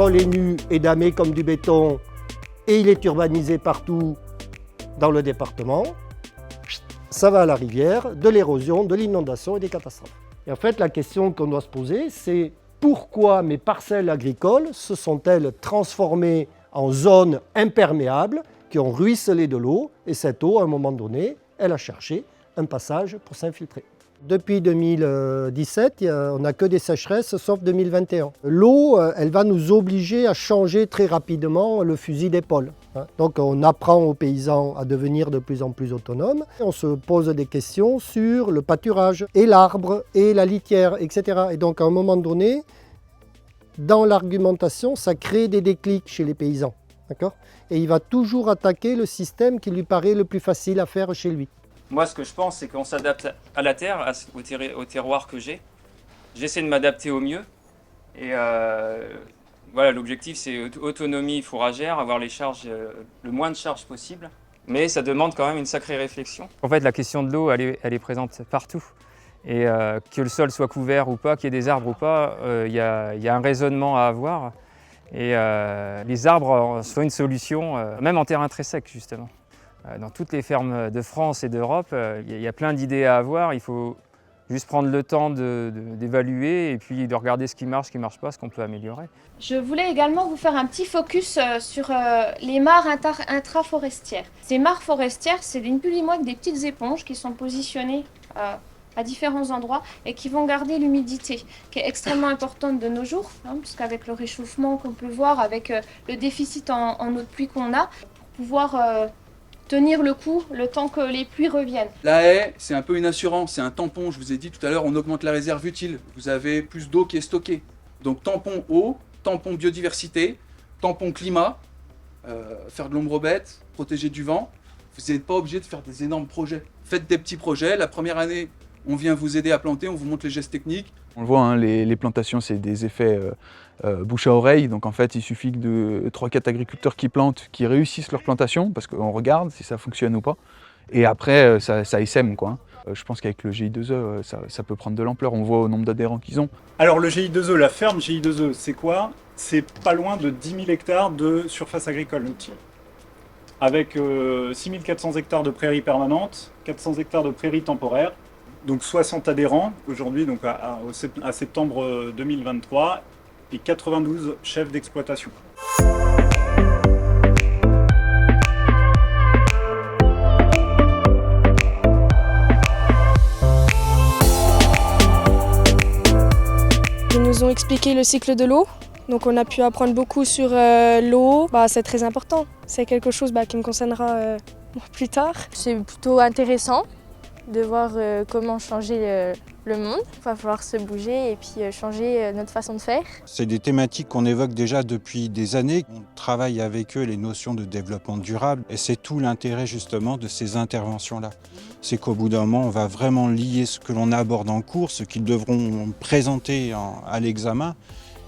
sol est nu et damé comme du béton et il est urbanisé partout dans le département, ça va à la rivière, de l'érosion, de l'inondation et des catastrophes. Et en fait, la question qu'on doit se poser, c'est pourquoi mes parcelles agricoles se sont-elles transformées en zones imperméables qui ont ruisselé de l'eau et cette eau, à un moment donné, elle a cherché un passage pour s'infiltrer. Depuis 2017, on n'a que des sécheresses, sauf 2021. L'eau, elle va nous obliger à changer très rapidement le fusil d'épaule. Donc on apprend aux paysans à devenir de plus en plus autonomes. On se pose des questions sur le pâturage, et l'arbre, et la litière, etc. Et donc à un moment donné, dans l'argumentation, ça crée des déclics chez les paysans. Et il va toujours attaquer le système qui lui paraît le plus facile à faire chez lui. Moi, ce que je pense, c'est qu'on s'adapte à la terre, au terroir que j'ai. J'essaie de m'adapter au mieux. Et voilà, l'objectif, c'est autonomie fourragère, avoir les charges, le moins de charges possible. Mais ça demande quand même une sacrée réflexion. En fait, la question de l'eau, elle est présente partout. Et que le sol soit couvert ou pas, qu'il y ait des arbres ou pas, il y a un raisonnement à avoir. Et les arbres sont une solution, même en terrain très sec, justement. Dans toutes les fermes de France et d'Europe, il y a plein d'idées à avoir. Il faut juste prendre le temps d'évaluer et puis de regarder ce qui marche pas, ce qu'on peut améliorer. Je voulais également vous faire un petit focus sur les mares intraforestières. Ces mares forestières, c'est ni plus ni moins que des petites éponges qui sont positionnées à différents endroits et qui vont garder l'humidité, qui est extrêmement importante de nos jours, parce qu'avec le réchauffement qu'on peut voir, avec le déficit en eau de pluie qu'on a, pour pouvoir tenir le coup le temps que les pluies reviennent. La haie, c'est un peu une assurance, c'est un tampon. Je vous ai dit tout à l'heure, on augmente la réserve utile. Vous avez plus d'eau qui est stockée. Donc tampon eau, tampon biodiversité, tampon climat, faire de l'ombre aux bêtes, protéger du vent. Vous n'êtes pas obligé de faire des énormes projets. Faites des petits projets. La première année, on vient vous aider à planter, on vous montre les gestes techniques. On le voit, les plantations, c'est des effets bouche à oreille. Donc en fait, il suffit de 3-4 agriculteurs qui plantent, qui réussissent leur plantation, parce qu'on regarde si ça fonctionne ou pas. Et après, ça essaime, quoi. Je pense qu'avec le GI2E, ça peut prendre de l'ampleur. On voit au nombre d'adhérents qu'ils ont. Alors le GI2E, la ferme GI2E, c'est quoi? C'est pas loin de 10 000 hectares de surface agricole utile. Avec 6 400 hectares de prairies permanentes, 400 hectares de prairies temporaires, donc 60 adhérents aujourd'hui, donc à septembre 2023, et 92 chefs d'exploitation. Ils nous ont expliqué le cycle de l'eau. Donc on a pu apprendre beaucoup sur l'eau. C'est très important. C'est quelque chose qui me concernera plus tard. C'est plutôt intéressant de voir comment changer le monde. Il va falloir se bouger et puis changer notre façon de faire. C'est des thématiques qu'on évoque déjà depuis des années. On travaille avec eux les notions de développement durable et c'est tout l'intérêt justement de ces interventions-là. C'est qu'au bout d'un moment, on va vraiment lier ce que l'on aborde en cours, ce qu'ils devront présenter à l'examen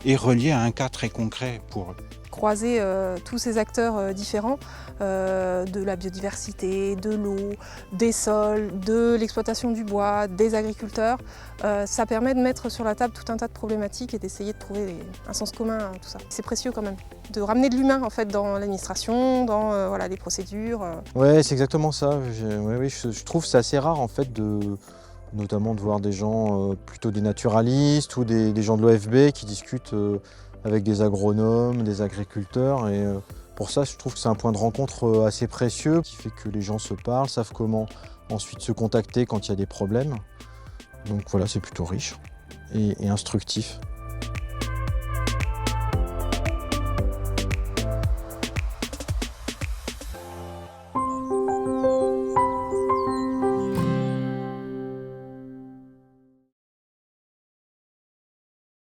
et relier à un cas très concret pour eux. Croiser tous ces acteurs différents, de la biodiversité, de l'eau, des sols, de l'exploitation du bois, des agriculteurs, ça permet de mettre sur la table tout un tas de problématiques et d'essayer de trouver un sens commun à tout ça. C'est précieux quand même, de ramener de l'humain en fait dans l'administration, dans les procédures. Ouais, c'est exactement ça. Je trouve que c'est assez rare en fait notamment de voir des gens plutôt des naturalistes ou des gens de l'OFB qui discutent avec des agronomes, des agriculteurs. Et pour ça, je trouve que c'est un point de rencontre assez précieux qui fait que les gens se parlent, savent comment ensuite se contacter quand il y a des problèmes. Donc voilà, c'est plutôt riche et instructif.